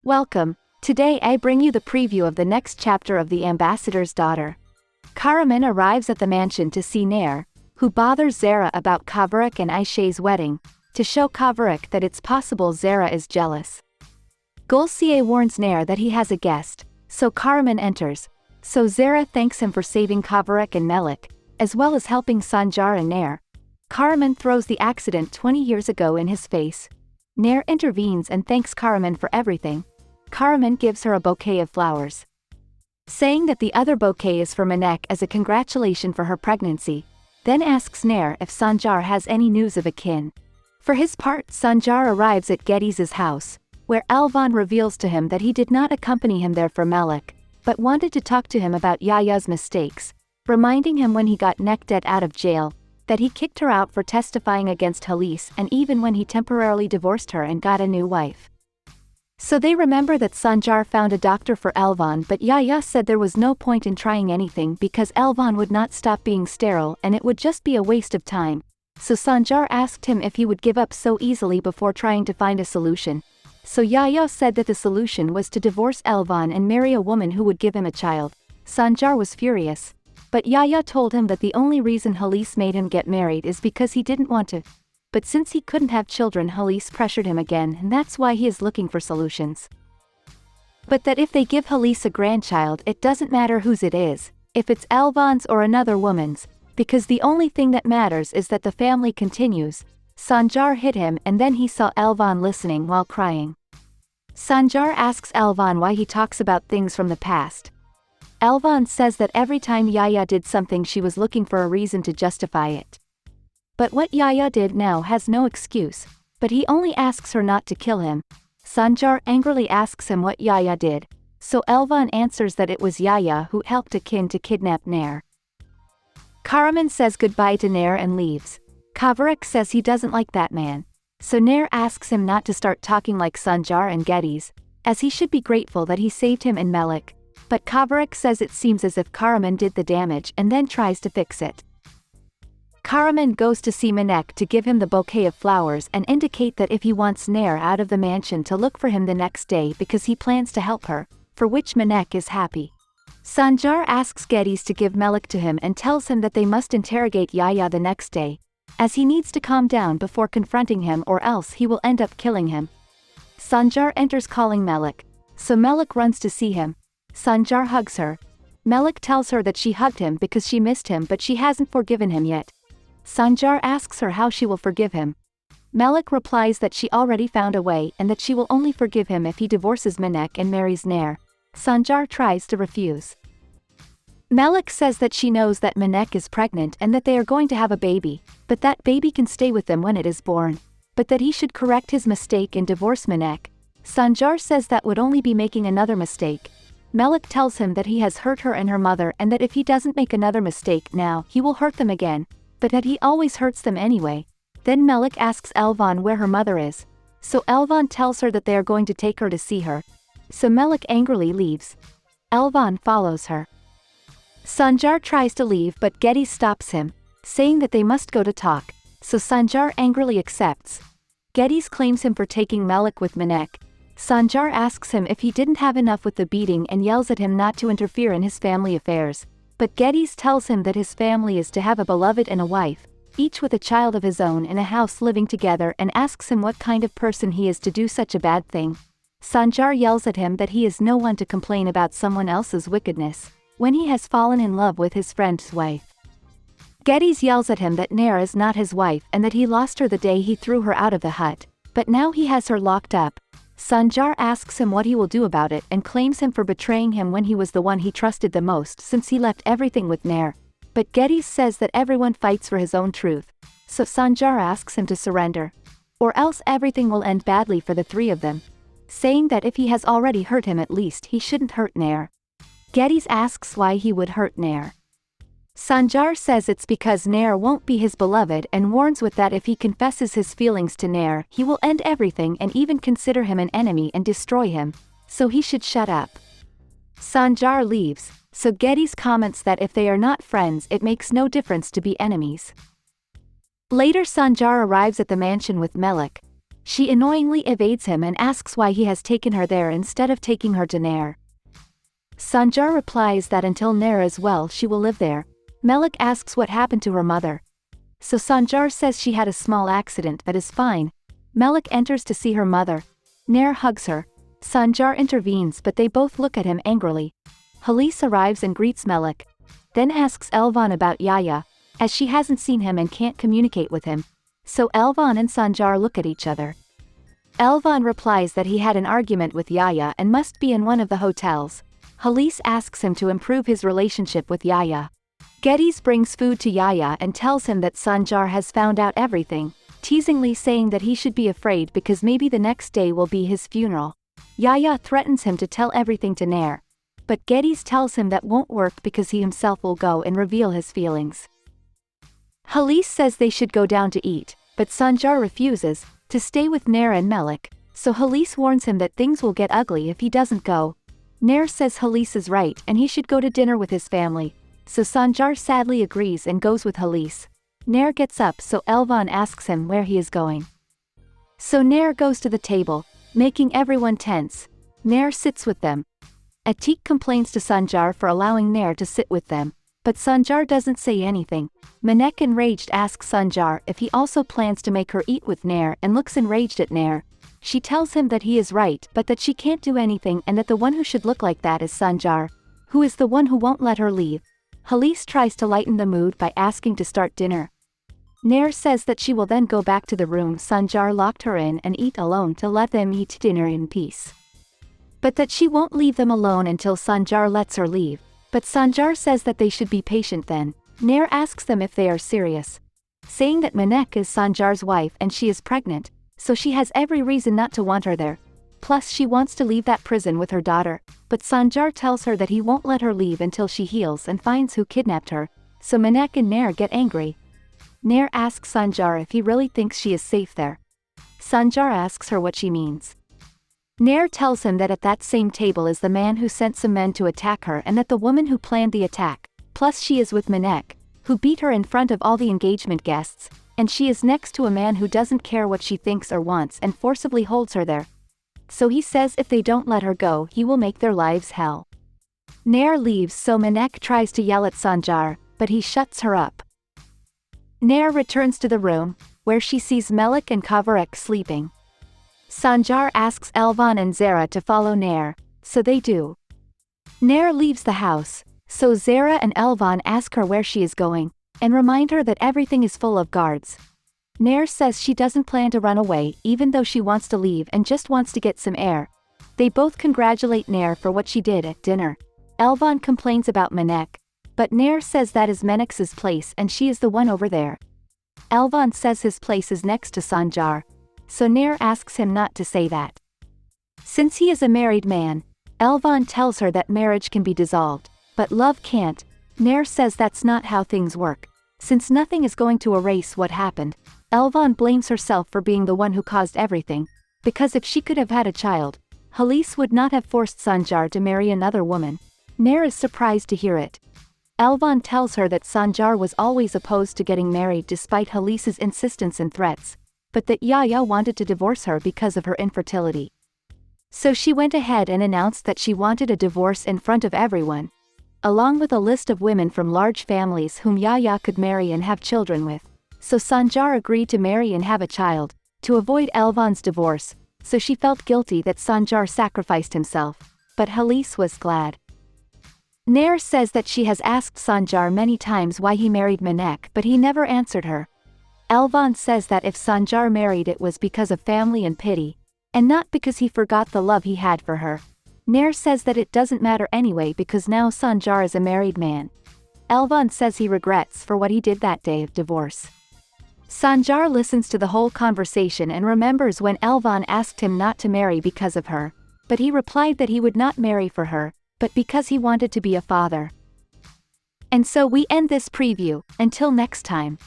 Welcome. Today I bring you the preview of the next chapter of The Ambassador's Daughter. Karaman arrives at the mansion to see Nair, who bothers Zara about Kavarak and Aisha's wedding, to show Kavarak that it's possible Zara is jealous. Gulsiye warns Nair that he has a guest, so Karaman enters, so Zara thanks him for saving Kavarak and Melik, as well as helping Sanjar and Nair. Karaman throws the accident 20 years ago in his face. Nair intervenes and thanks Karaman for everything. Karaman gives her a bouquet of flowers, saying that the other bouquet is for Manek as a congratulation for her pregnancy, then asks Nair if Sanjar has any news of a kin. For his part, Sanjar arrives at Gediz's house, where Elvan reveals to him that he did not accompany him there for Melik, but wanted to talk to him about Yaya's mistakes, reminding him when he got Nekdet out of jail, that he kicked her out for testifying against Halis and even when he temporarily divorced her and got a new wife. So they remember that Sanjar found a doctor for Elvan, but Yaya said there was no point in trying anything because Elvan would not stop being sterile and it would just be a waste of time. So Sanjar asked him if he would give up so easily before trying to find a solution. So Yaya said that the solution was to divorce Elvan and marry a woman who would give him a child. Sanjar was furious, but Yaya told him that the only reason Halis made him get married is because he didn't want to. But since he couldn't have children, Halis pressured him again, and that's why he is looking for solutions. But that if they give Halis a grandchild, it doesn't matter whose it is, if it's Elvan's or another woman's, because the only thing that matters is that the family continues. Sanjar hit him and then he saw Elvan listening while crying. Sanjar asks Elvan why he talks about things from the past. Elvan says that every time Yaya did something she was looking for a reason to justify it. But what Yaya did now has no excuse, but he only asks her not to kill him. Sanjar angrily asks him what Yaya did, so Elvan answers that it was Yaya who helped Akin to kidnap Nair. Karaman says goodbye to Nair and leaves. Kavarak says he doesn't like that man, so Nair asks him not to start talking like Sanjar and Gediz, as he should be grateful that he saved him and Melik, but Kavarak says it seems as if Karaman did the damage and then tries to fix it. Karaman goes to see Manek to give him the bouquet of flowers and indicate that if he wants Nair out of the mansion to look for him the next day because he plans to help her, for which Manek is happy. Sanjar asks Gediz to give Melik to him and tells him that they must interrogate Yaya the next day, as he needs to calm down before confronting him or else he will end up killing him. Sanjar enters calling Melik, so Melik runs to see him. Sanjar hugs her. Melik tells her that she hugged him because she missed him but she hasn't forgiven him yet. Sanjar asks her how she will forgive him. Melik replies that she already found a way and that she will only forgive him if he divorces Manek and marries Nair. Sanjar tries to refuse. Melik says that she knows that Manek is pregnant and that they are going to have a baby, but that baby can stay with them when it is born, but that he should correct his mistake and divorce Manek. Sanjar says that would only be making another mistake. Melik tells him that he has hurt her and her mother and that if he doesn't make another mistake now, he will hurt them again, but that he always hurts them anyway. Then Melik asks Elvan where her mother is, so Elvan tells her that they are going to take her to see her. So Melik angrily leaves. Elvan follows her. Sanjar tries to leave but Gediz stops him, saying that they must go to talk, so Sanjar angrily accepts. Gediz claims him for taking Melik with Manek. Sanjar asks him if he didn't have enough with the beating and yells at him not to interfere in his family affairs. But Gediz tells him that his family is to have a beloved and a wife, each with a child of his own in a house living together, and asks him what kind of person he is to do such a bad thing. Sanjar yells at him that he is no one to complain about someone else's wickedness, when he has fallen in love with his friend's wife. Gediz yells at him that Nair is not his wife and that he lost her the day he threw her out of the hut, but now he has her locked up. Sanjar asks him what he will do about it and claims him for betraying him when he was the one he trusted the most since he left everything with Nair. But Gediz says that everyone fights for his own truth, so Sanjar asks him to surrender, or else everything will end badly for the three of them, saying that if he has already hurt him at least he shouldn't hurt Nair. Gediz asks why he would hurt Nair. Sanjar says it's because Nair won't be his beloved and warns with that if he confesses his feelings to Nair he will end everything and even consider him an enemy and destroy him, so he should shut up. Sanjar leaves, so Gediz comments that if they are not friends it makes no difference to be enemies. Later Sanjar arrives at the mansion with Melik. She annoyingly evades him and asks why he has taken her there instead of taking her to Nair. Sanjar replies that until Nair is well she will live there. Melik asks what happened to her mother. So Sanjar says she had a small accident but is fine. Melik enters to see her mother. Nair hugs her. Sanjar intervenes but they both look at him angrily. Halis arrives and greets Melik. Then asks Elvan about Yaya, as she hasn't seen him and can't communicate with him. So Elvan and Sanjar look at each other. Elvan replies that he had an argument with Yaya and must be in one of the hotels. Halis asks him to improve his relationship with Yaya. Geddes brings food to Yaya and tells him that Sanjar has found out everything, teasingly saying that he should be afraid because maybe the next day will be his funeral. Yaya threatens him to tell everything to Nair. But Geddes tells him that won't work because he himself will go and reveal his feelings. Halis says they should go down to eat, but Sanjar refuses, to stay with Nair and Melik, so Halis warns him that things will get ugly if he doesn't go. Nair says Halis is right and he should go to dinner with his family, so Sanjar sadly agrees and goes with Halis. Nair gets up so Elvan asks him where he is going. So Nair goes to the table, making everyone tense. Nair sits with them. Atik complains to Sanjar for allowing Nair to sit with them, but Sanjar doesn't say anything. Manek enraged asks Sanjar if he also plans to make her eat with Nair and looks enraged at Nair. She tells him that he is right but that she can't do anything and that the one who should look like that is Sanjar, who is the one who won't let her leave. Halis tries to lighten the mood by asking to start dinner. Nair says that she will then go back to the room Sanjar locked her in and eat alone to let them eat dinner in peace. But that she won't leave them alone until Sanjar lets her leave, but Sanjar says that they should be patient then. Nair asks them if they are serious, saying that Manek is Sanjar's wife and she is pregnant, so she has every reason not to want her there. Plus she wants to leave that prison with her daughter, but Sanjar tells her that he won't let her leave until she heals and finds who kidnapped her, so Manek and Nair get angry. Nair asks Sanjar if he really thinks she is safe there. Sanjar asks her what she means. Nair tells him that at that same table is the man who sent some men to attack her and that the woman who planned the attack, plus she is with Manek, who beat her in front of all the engagement guests, and she is next to a man who doesn't care what she thinks or wants and forcibly holds her there. So he says if they don't let her go he will make their lives hell. Nair leaves so Manek tries to yell at Sanjar, but he shuts her up. Nair returns to the room, where she sees Melik and Kavarek sleeping. Sanjar asks Elvan and Zara to follow Nair, so they do. Nair leaves the house, so Zara and Elvan ask her where she is going, and remind her that everything is full of guards. Nair says she doesn't plan to run away even though she wants to leave and just wants to get some air. They both congratulate Nair for what she did at dinner. Elvan complains about Manek, but Nair says that is Menek's place and she is the one over there. Elvan says his place is next to Sanjar, so Nair asks him not to say that. Since he is a married man, Elvan tells her that marriage can be dissolved, but love can't. Nair says that's not how things work. Since nothing is going to erase what happened, Elvan blames herself for being the one who caused everything, because if she could have had a child, Halis would not have forced Sanjar to marry another woman. Nair is surprised to hear it. Elvan tells her that Sanjar was always opposed to getting married despite Halis's insistence and threats, but that Yaya wanted to divorce her because of her infertility. So she went ahead and announced that she wanted a divorce in front of everyone, along with a list of women from large families whom Yaya could marry and have children with. So Sanjar agreed to marry and have a child, to avoid Elvan's divorce, so she felt guilty that Sanjar sacrificed himself, but Halis was glad. Nair says that she has asked Sanjar many times why he married Manek but he never answered her. Elvan says that if Sanjar married it was because of family and pity, and not because he forgot the love he had for her. Nair says that it doesn't matter anyway because now Sanjar is a married man. Elvan says he regrets for what he did that day of divorce. Sanjar listens to the whole conversation and remembers when Elvan asked him not to marry because of her, but he replied that he would not marry for her, but because he wanted to be a father. And so we end this preview, until next time.